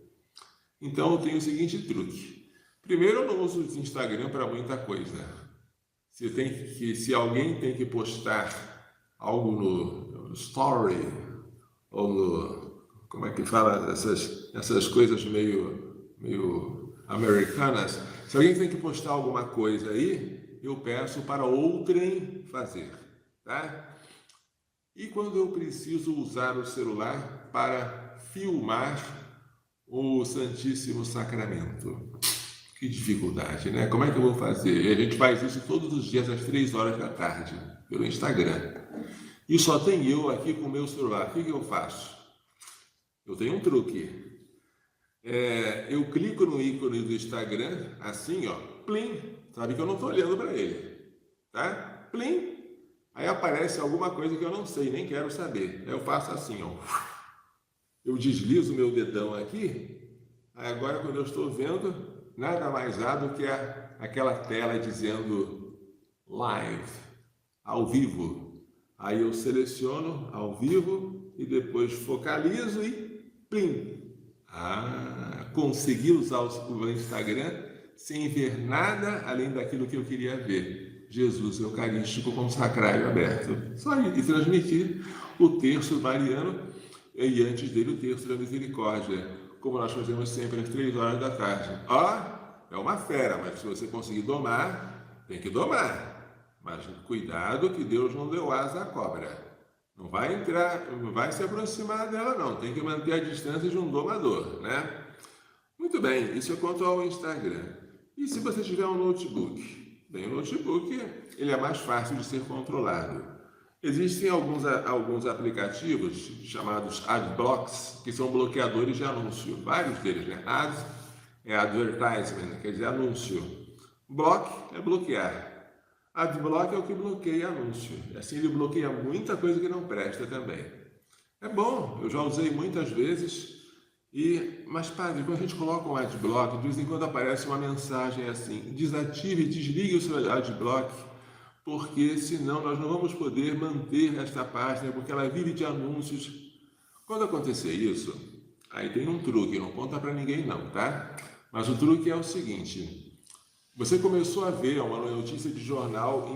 Então eu tenho o seguinte truque. Primeiro, eu não uso o Instagram para muita coisa. Se alguém tem que postar algo no story, ou no... Como é que fala essas coisas meio americanas? Se alguém tem que postar alguma coisa aí, eu peço para outrem fazer, tá? E quando eu preciso usar o celular para filmar o Santíssimo Sacramento? Que dificuldade, né? Como é que eu vou fazer? A gente faz isso todos os dias às 3 horas da tarde, pelo Instagram. E só tem eu aqui com o meu celular. O que eu faço? Eu tenho um truque. Eu clico no ícone do Instagram, assim, ó, plim. Sabe que eu não estou olhando para ele, tá? Plim. Aí aparece alguma coisa que eu não sei, nem quero saber. Aí eu faço assim, ó. Eu deslizo meu dedão aqui. Aí agora, quando eu estou vendo, nada mais há do que aquela tela dizendo live, ao vivo. Aí eu seleciono ao vivo e depois focalizo e plim. Consegui usar o Instagram sem ver nada além daquilo que eu queria ver. Jesus Eucarístico com o sacrário aberto. Só ir e transmitir o terço mariano e antes dele o terço da misericórdia, como nós fazemos sempre às 3 horas da tarde. É uma fera, mas se você conseguir domar, tem que domar. Mas cuidado que Deus não deu asa à cobra. Não vai entrar, não vai se aproximar dela não, tem que manter a distância de um domador, né? Muito bem, isso é quanto ao Instagram. E se você tiver um notebook? Bem, o notebook ele é mais fácil de ser controlado. Existem alguns aplicativos chamados Adblocks, que são bloqueadores de anúncio. Vários deles, né? Ad é advertisement, quer dizer anúncio. Block é bloquear. Adblock é o que bloqueia anúncio. Assim ele bloqueia muita coisa que não presta também. É bom, eu já usei muitas vezes. Mas padre, quando a gente coloca um adblock, de vez em quando aparece uma mensagem assim: desative e desligue o seu adblock, porque senão nós não vamos poder manter esta página, porque ela vive de anúncios. Quando acontecer isso, aí tem um truque, não conta para ninguém não, tá? Mas o truque é o seguinte: você começou a ver uma notícia de jornal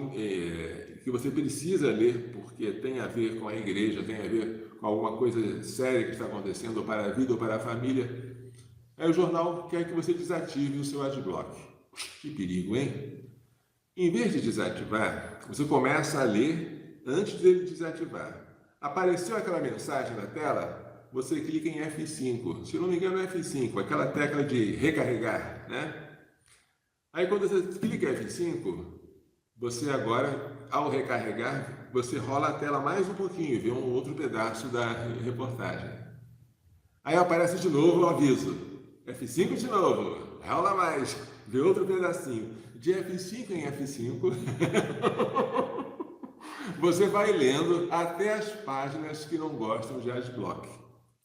que você precisa ler porque tem a ver com a igreja, tem a ver com alguma coisa séria que está acontecendo para a vida ou para a família. Aí o jornal quer que você desative o seu adblock. Que perigo, hein? Em vez de desativar, você começa a ler antes dele desativar. Apareceu aquela mensagem na tela, você clica em F5. Se não me engano é F5, aquela tecla de recarregar, né? Aí quando você clica em F5, você agora, ao recarregar, você rola a tela mais um pouquinho, vê um outro pedaço da reportagem. Aí aparece de novo o aviso. F5 de novo, rola mais, vê outro pedacinho. De F5 em F5, você vai lendo até as páginas que não gostam de adblock.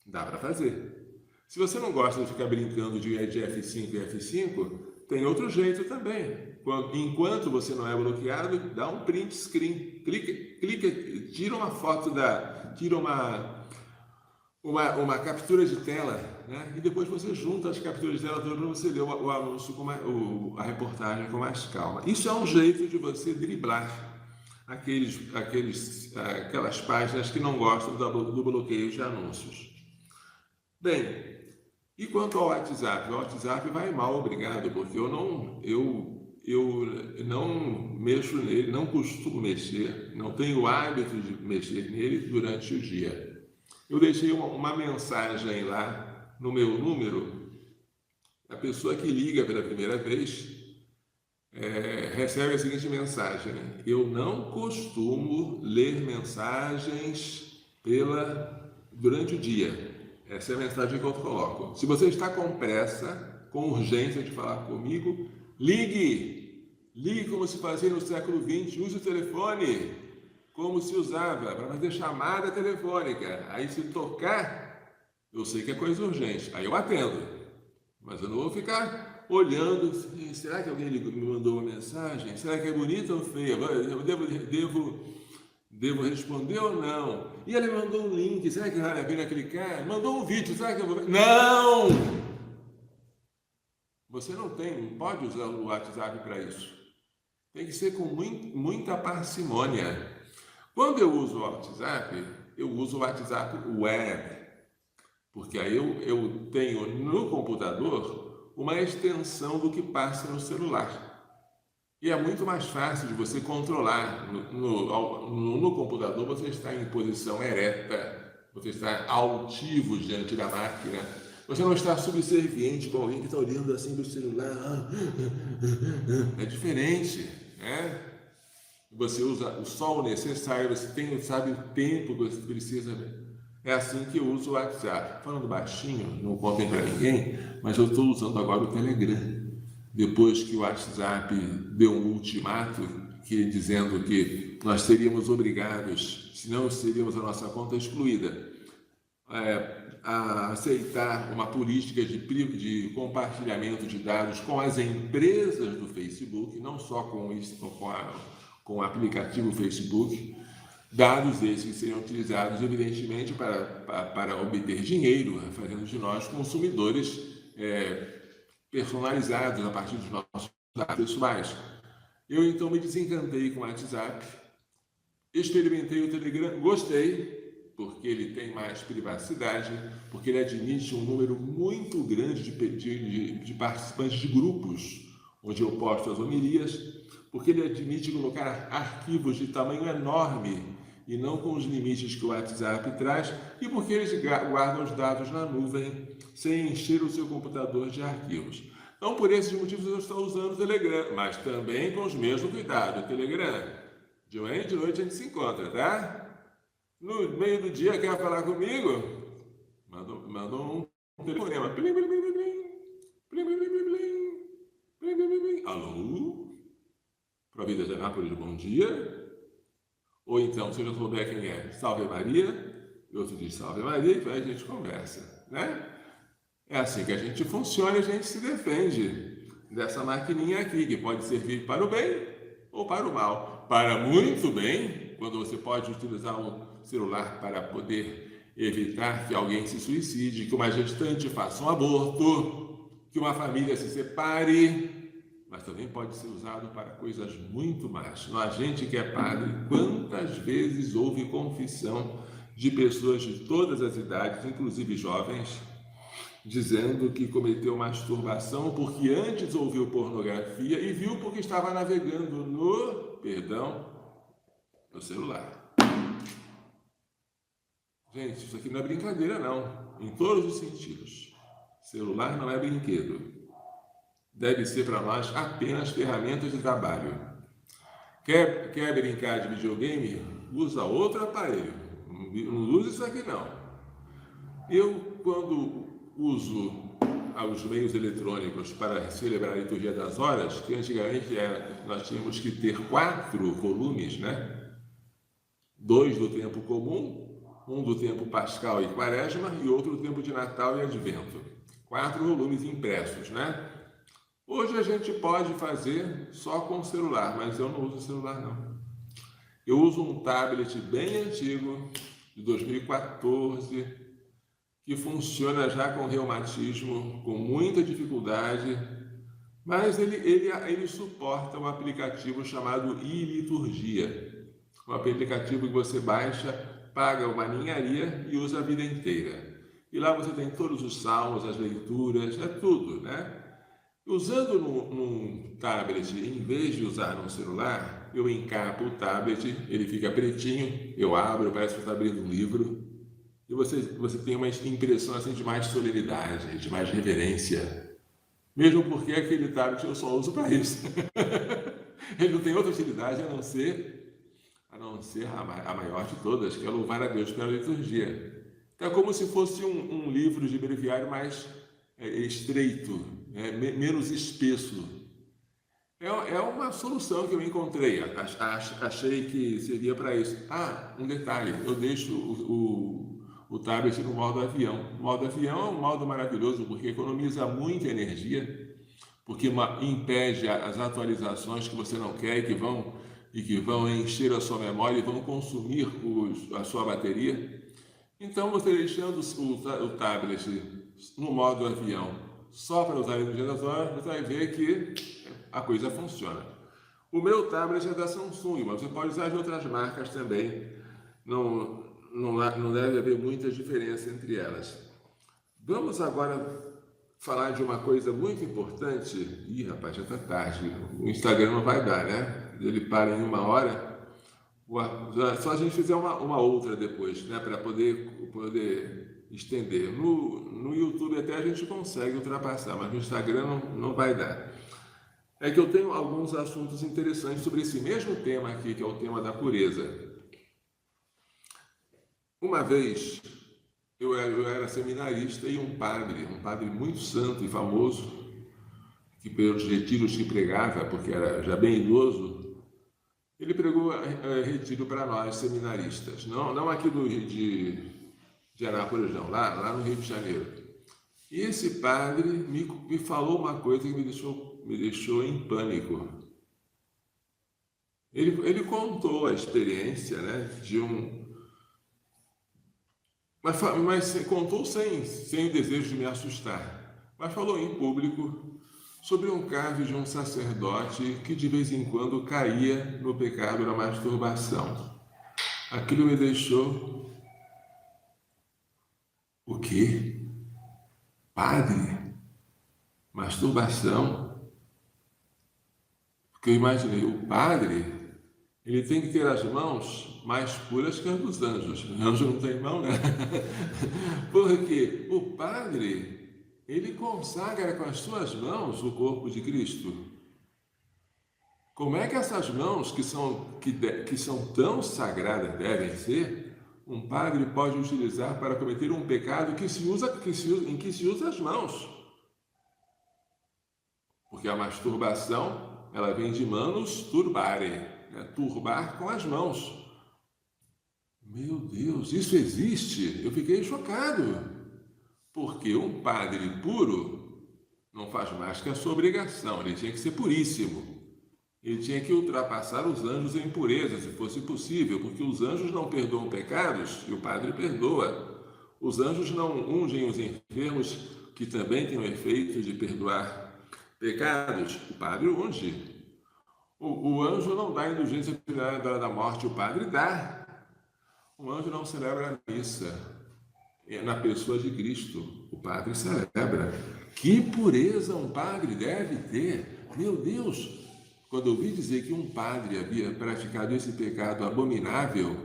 Dá para fazer. Se você não gosta de ficar brincando de F5 em F5, tem outro jeito também. Enquanto você não é bloqueado, dá um print screen. Clica, tira uma foto tira uma captura de tela, né? E depois você junta as capturas de tela todas para você ler o anúncio, a reportagem com mais calma. Isso é um jeito de você driblar aquelas páginas que não gostam do bloqueio de anúncios. Bem, e quanto ao WhatsApp? O WhatsApp vai mal, obrigado, porque eu não mexo nele, não costumo mexer, não tenho o hábito de mexer nele durante o dia. Eu deixei uma mensagem lá no meu número. A pessoa que liga pela primeira vez recebe a seguinte mensagem: eu não costumo ler mensagens durante o dia. Essa é a mensagem que eu coloco. Se você está com pressa, com urgência de falar comigo, ligue! Ligue como se fazia no século XX, use o telefone como se usava, para fazer chamada telefônica. Aí se tocar, eu sei que é coisa urgente, aí eu atendo. Mas eu não vou ficar olhando, será que alguém me mandou uma mensagem? Será que é bonita ou feia? Eu devo responder ou não? E ele mandou um link, será que vale a pena clicar? Mandou um vídeo, será que eu vou... Não! Você não pode usar o WhatsApp para isso. Tem que ser com muita parcimônia. Quando eu uso o WhatsApp, eu uso o WhatsApp web, porque aí eu tenho no computador uma extensão do que passa no celular. E é muito mais fácil de você controlar. No computador você está em posição ereta, você está altivo diante da máquina. Você não está subserviente com alguém que está olhando assim para o celular. É diferente, né? Você usa só o necessário, você sabe o tempo que você precisa. É assim que eu uso o WhatsApp. Falando baixinho, não contem para ninguém, mas eu estou usando agora o Telegram. Depois que o WhatsApp deu um ultimato dizendo que nós seríamos obrigados, senão seríamos a nossa conta excluída, a aceitar uma política de compartilhamento de dados com as empresas do Facebook, não só com o aplicativo Facebook, dados esses que seriam utilizados, evidentemente, para obter dinheiro, fazendo de nós consumidores personalizados a partir dos nossos dados pessoais. Eu então me desencantei com o WhatsApp, experimentei o Telegram, gostei, porque ele tem mais privacidade, porque ele admite um número muito grande de participantes de grupos, onde eu posto as homilias, porque ele admite colocar arquivos de tamanho enorme e não com os limites que o WhatsApp traz, e porque eles guardam os dados na nuvem sem encher o seu computador de arquivos. Então, por esses motivos, eu estou usando o Telegram, mas também com os mesmos cuidados. O Telegram, de manhã e de noite a gente se encontra, tá? No meio do dia, quer falar comigo? Manda um telefonema. Plim, plim, plim, plim, plim, plim, plim, plim, plim, plim, plim. Alô? Provida de Anápolis, bom dia. Ou então, se eu já souber quem é, Salve Maria, e outro diz Salve Maria, e aí a gente conversa, né? É assim que a gente funciona e a gente se defende dessa maquininha aqui, que pode servir para o bem ou para o mal. Para muito bem, quando você pode utilizar um celular para poder evitar que alguém se suicide, que uma gestante faça um aborto, que uma família se separe, mas também pode ser usado para coisas muito más. A gente que é padre, quantas vezes houve confissão de pessoas de todas as idades, inclusive jovens, dizendo que cometeu masturbação porque antes ouviu pornografia e viu porque estava navegando no celular. Gente, isso aqui não é brincadeira não, em todos os sentidos. Celular não é brinquedo. Deve ser para nós apenas ferramentas de trabalho. Quer brincar de videogame? Usa outro aparelho. Não usa isso aqui não. Eu, quando uso os meios eletrônicos para celebrar a liturgia das horas, que antigamente nós tínhamos que ter 4 volumes, né? 2 do tempo comum, um do tempo pascal e quaresma e outro do tempo de Natal e Advento. 4 volumes impressos, né? Hoje a gente pode fazer só com o celular, mas eu não uso celular não. Eu uso um tablet bem antigo, de 2014, que funciona já com reumatismo, com muita dificuldade, mas ele suporta um aplicativo chamado iLiturgia, um aplicativo que você baixa, paga uma ninharia e usa a vida inteira. E lá você tem todos os salmos, as leituras, é tudo, né? Usando num tablet, em vez de usar num celular, eu encapo o tablet, ele fica pretinho, eu abro, parece que está abrindo um livro, e você tem uma impressão assim, de mais solenidade, de mais reverência. Mesmo porque aquele tablet eu só uso para isso. Ele não tem outra utilidade a não ser a maior de todas, que é louvar a Deus pela liturgia. Então é como se fosse um livro de breviário mais estreito, menos espesso. É uma solução que eu encontrei, achei que seria para isso. Um detalhe, eu deixo o tablet no modo avião. O modo avião é um modo maravilhoso porque economiza muita energia, porque impede as atualizações que você não quer e que vão encher a sua memória e vão consumir a sua bateria. Então, você deixando o tablet no modo avião só para usar a liturgia das horas, você vai ver que a coisa funciona. O meu tablet é da Samsung, mas você pode usar de outras marcas também. Não deve haver muita diferença entre elas. Vamos agora falar de uma coisa muito importante. Ih, rapaz, já está tarde. O Instagram não vai dar, né? Ele para em 1 hora. Só a gente fizer uma outra depois, né? Para poder estender. No YouTube até a gente consegue ultrapassar, mas no Instagram não vai dar. É que eu tenho alguns assuntos interessantes sobre esse mesmo tema aqui, que é o tema da pureza. Uma vez, eu era seminarista e um padre muito santo e famoso, que pelos retiros que pregava, porque era já bem idoso, ele pregou retiro para nós, seminaristas. Não aqui de Anápolis, não, lá no Rio de Janeiro. E esse padre me falou uma coisa que me deixou em pânico. Ele contou a experiência, né, mas contou sem o desejo de me assustar. Mas falou em público sobre um caso de um sacerdote que de vez em quando caía no pecado da masturbação. Aquilo me deixou... O quê? Padre? Masturbação? Porque eu imaginei, o padre, ele tem que ter as mãos mais puras que as dos anjos. O anjo não tem mão, né? Porque o padre, ele consagra com as suas mãos o corpo de Cristo. Como é que essas mãos, que são tão sagradas, devem ser, um padre pode utilizar para cometer um pecado em que se usa as mãos? Porque a masturbação, ela vem de manus turbare, né? Turbar com as mãos. Meu Deus, isso existe? Eu fiquei chocado. Porque um padre puro não faz mais que a sua obrigação, ele tinha que ser puríssimo. Ele tinha que ultrapassar os anjos em pureza, se fosse possível, porque os anjos não perdoam pecados e o padre perdoa. Os anjos não ungem os enfermos, que também têm o efeito de perdoar pecados. O padre unge. O anjo não dá indulgência da morte, o padre dá. O anjo não celebra a missa. Na pessoa de Cristo, o padre celebra. Que pureza um padre deve ter! Meu Deus! Quando eu ouvi dizer que um padre havia praticado esse pecado abominável,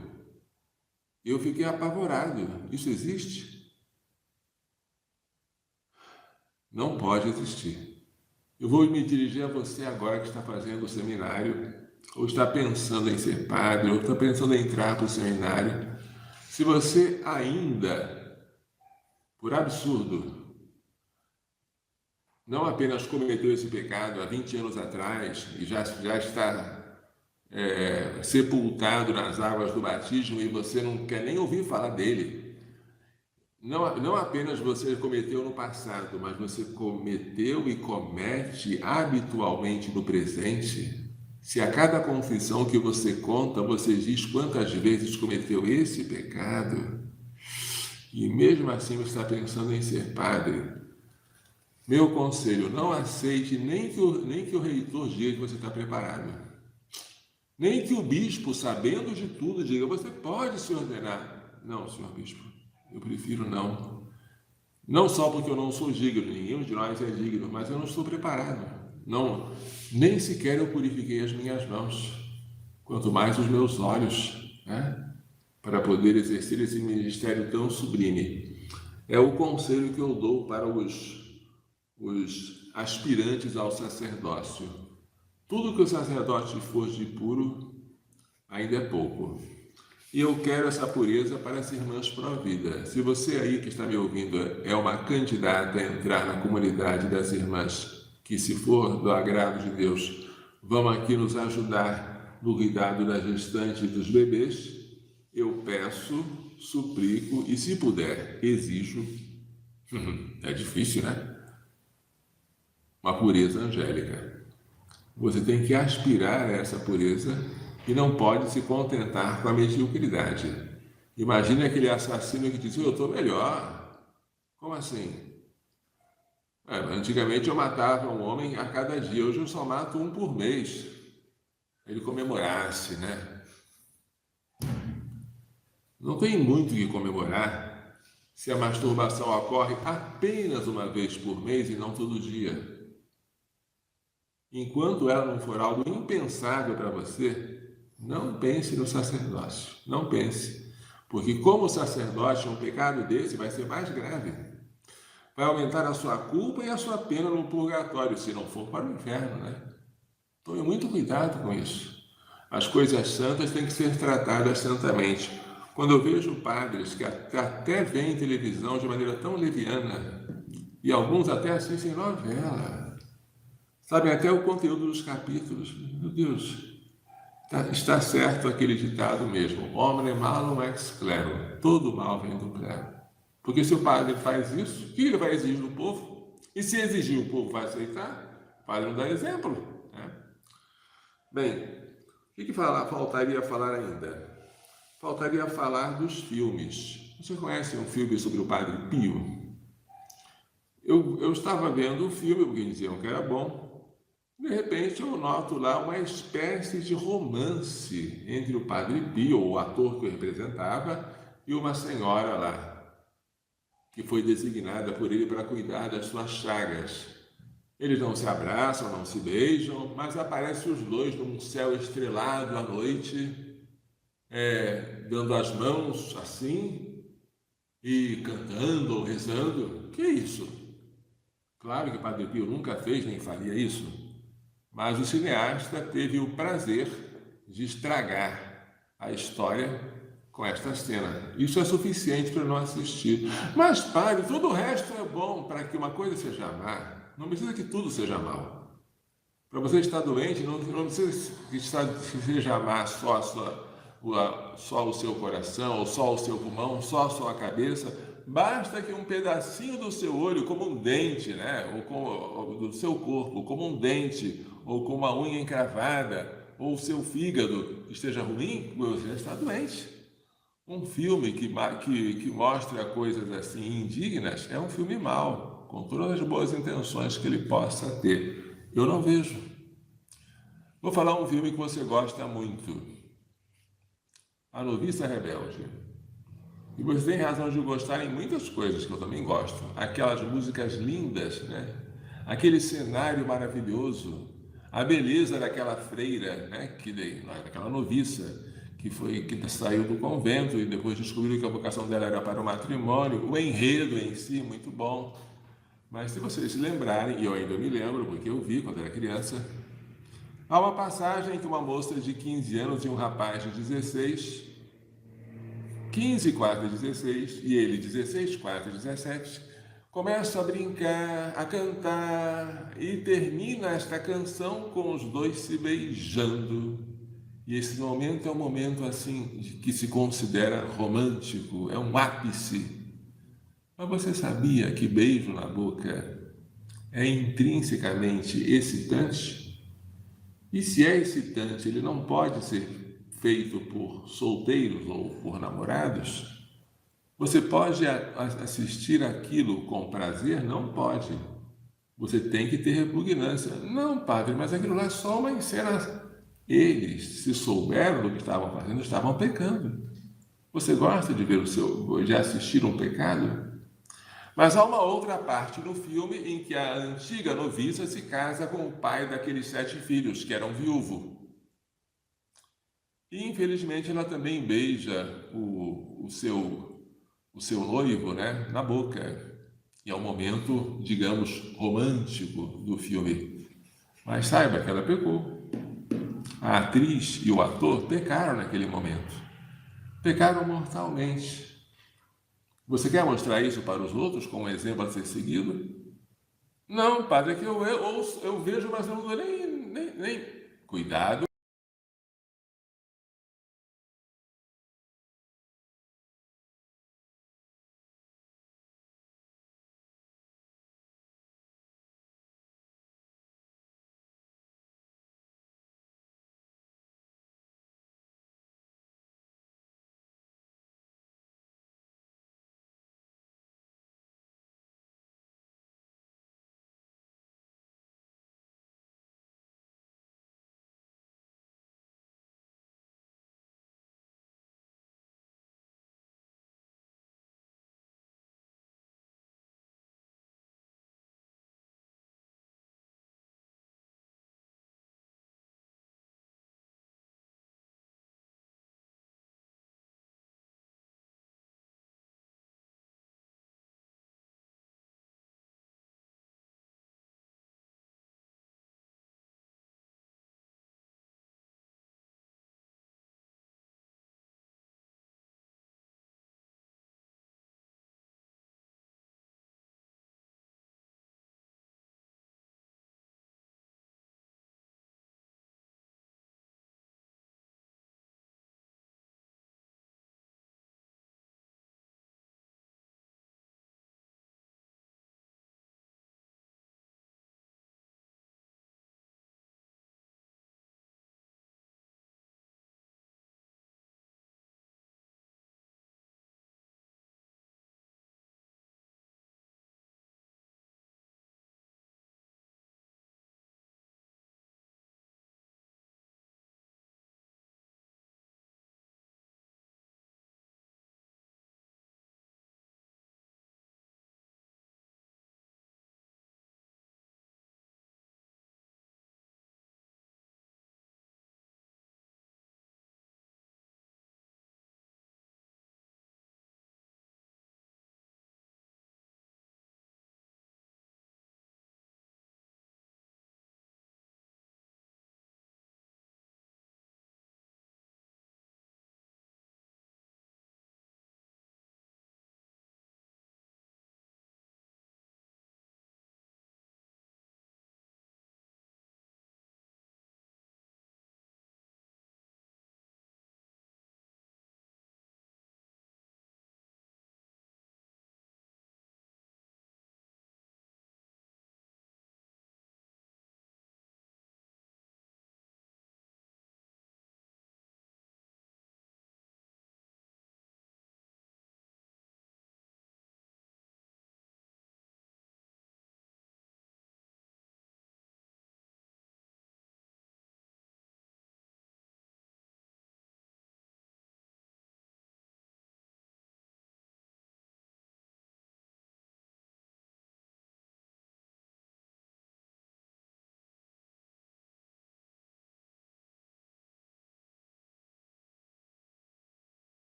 eu fiquei apavorado. Isso existe? Não pode existir. Eu vou me dirigir a você agora que está fazendo o seminário, ou está pensando em ser padre, ou está pensando em entrar para o seminário. Se você ainda, por absurdo, não apenas cometeu esse pecado há 20 anos atrás e já está sepultado nas águas do batismo e você não quer nem ouvir falar dele. Não apenas você cometeu no passado, mas você cometeu e comete habitualmente no presente. Se a cada confissão que você conta, você diz quantas vezes cometeu esse pecado, e mesmo assim você está pensando em ser padre, meu conselho, não aceite nem que o reitor diga que você está preparado. Nem que o bispo, sabendo de tudo, diga, você pode se ordenar. Não, senhor bispo, eu prefiro não. Não só porque eu não sou digno, ninguém de nós é digno, mas eu não estou preparado. Não, nem sequer eu purifiquei as minhas mãos, quanto mais os meus olhos, né? Para poder exercer esse ministério tão sublime. É o conselho que eu dou para os aspirantes ao sacerdócio. Tudo que o sacerdote for de puro ainda é pouco. E eu quero essa pureza para as irmãs pró-vida. Se você aí que está me ouvindo é uma candidata a entrar na comunidade das irmãs, que se for do agrado de Deus, vão aqui nos ajudar no cuidado da gestante e dos bebês, eu peço, suplico e, se puder, exijo. É difícil, né? Uma pureza angélica. Você tem que aspirar a essa pureza e não pode se contentar com a mediocridade. Imagine aquele assassino que diz, eu estou melhor. Como assim? Antigamente eu matava um homem a cada dia, hoje eu só mato um por mês. Ele comemorasse, né? Não tem muito o que comemorar se a masturbação ocorre apenas uma vez por mês e não todo dia. Enquanto ela não for algo impensável para você, não pense no sacerdócio. Não pense. Porque como sacerdote, um pecado desse vai ser mais grave. Vai aumentar a sua culpa e a sua pena no purgatório, se não for para o inferno, né? Tome muito cuidado com isso. As coisas santas têm que ser tratadas santamente. Quando eu vejo padres que até veem televisão de maneira tão leviana, e alguns até assistem novela, sabem até o conteúdo dos capítulos. Meu Deus, está certo aquele ditado mesmo. Omne malum ex clero. Todo mal vem do clero. Porque se o padre faz isso, o que ele vai exigir do povo? E se exigir, o povo vai aceitar? O padre não dá exemplo, né? Bem, o que faltaria falar ainda? Faltaria falar dos filmes. Você conhece um filme sobre o Padre Pio? Eu estava vendo o filme, porque diziam que era bom. De repente eu noto lá uma espécie de romance entre o Padre Pio, o ator que o representava, e uma senhora lá, que foi designada por ele para cuidar das suas chagas. Eles não se abraçam, não se beijam, mas aparecem os dois num céu estrelado à noite, dando as mãos assim e cantando ou rezando. Que é isso? Claro que Padre Pio nunca fez nem faria isso, mas o cineasta teve o prazer de estragar a história com esta cena. Isso é suficiente para não assistir. Mas, padre, todo o resto é bom para que uma coisa seja má. Não precisa que tudo seja mal. Para você estar doente, não precisa que seja má só o seu coração, ou só o seu pulmão, só a sua cabeça. Basta que um pedacinho do seu olho, como um dente, né? Ou do seu corpo, como um dente, ou com uma unha encravada, ou o seu fígado esteja ruim, você está doente. Um filme que mostra coisas assim indignas é um filme mau, com todas as boas intenções que ele possa ter. Eu não vejo. Vou falar um filme que você gosta muito. A Noviça Rebelde. E você tem razão de gostar em muitas coisas que eu também gosto. Aquelas músicas lindas, né? Aquele cenário maravilhoso, a beleza daquela freira, né? Daquela noviça que saiu do convento e depois descobriu que a vocação dela era para o matrimônio. O enredo em si, muito bom. Mas se vocês se lembrarem, e eu ainda me lembro, porque eu vi quando era criança, há uma passagem que uma moça de 15 anos e um rapaz de 16, 15, 4 e 16, e ele 16, 4 e 17, começam a brincar, a cantar, e termina esta canção com os dois se beijando. E esse momento é um momento assim que se considera romântico, é um ápice. Mas você sabia que beijo na boca é intrinsecamente excitante? E se é excitante, ele não pode ser feito por solteiros ou por namorados? Você pode assistir aquilo com prazer? Não pode. Você tem que ter repugnância. Não, padre, mas aquilo lá é só uma encenação. Eles, se souberam do que estavam fazendo, estavam pecando. Você gosta de de assistir um pecado? Mas há uma outra parte no filme em que a antiga noviça se casa com o pai daqueles 7 filhos, que era um viúvo. E, infelizmente, ela também beija o seu noivo, né, na boca. E é um momento, digamos, romântico do filme. Mas saiba que ela pecou. A atriz e o ator pecaram naquele momento. Pecaram mortalmente. Você quer mostrar isso para os outros como um exemplo a ser seguido? Não, padre, é que eu vejo, mas não dou nem. Cuidado.